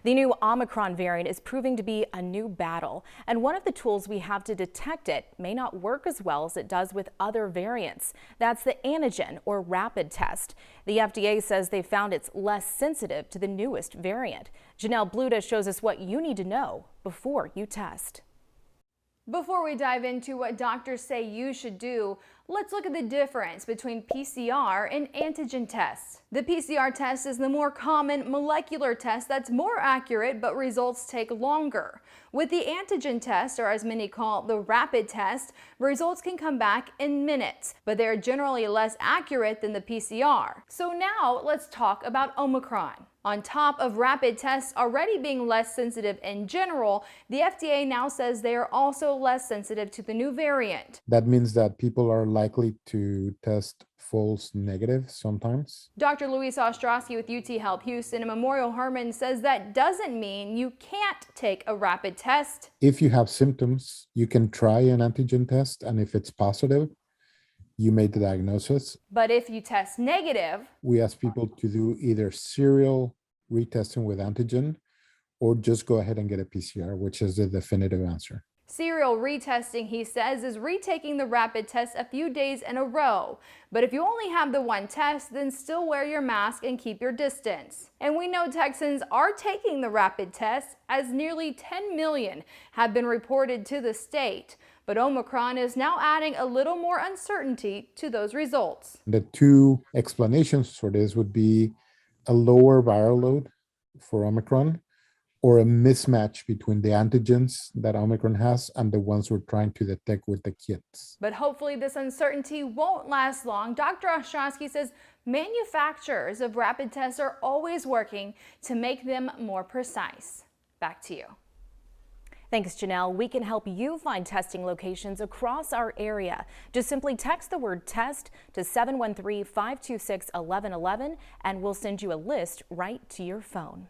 The new Omicron variant is proving to be a new battle, and one of the tools we have to detect it may not work as well as it does with other variants. That's the antigen or rapid test. The FDA says they found it's less sensitive to the newest variant. Janelle Bluda shows us what you need to know before you test. Before we dive into what doctors say you should do, let's look at the difference between PCR and antigen tests. The PCR test is the more common molecular test that's more accurate, but results take longer. With the antigen test, or as many call it, the rapid test, results can come back in minutes, but they're generally less accurate than the PCR. So now let's talk about Omicron. On top of rapid tests already being less sensitive in general, the FDA now says they are also less sensitive to the new variant. That means that people are likely to test false negative sometimes. Dr. Luis Ostrowski with UT Health Houston and Memorial Hermann says that doesn't mean you can't take a rapid test. If you have symptoms, you can try an antigen test, and if it's positive, you made the diagnosis. But if you test negative, we ask people to do either serial retesting with antigen or just go ahead and get a PCR, which is the definitive answer. Serial retesting, he says, is retaking the rapid test a few days in a row. But if you only have the one test, then still wear your mask and keep your distance. And we know Texans are taking the rapid test, as nearly 10 million have been reported to the state. But Omicron is now adding a little more uncertainty to those results. The two explanations for this would be a lower viral load for Omicron, or a mismatch between the antigens that Omicron has and the ones we're trying to detect with the kits. But hopefully this uncertainty won't last long. Dr. Ostrowski says manufacturers of rapid tests are always working to make them more precise. Back to you. Thanks, Janelle. We can help you find testing locations across our area. Just simply text the word TEST to 713-526-1111 and we'll send you a list right to your phone.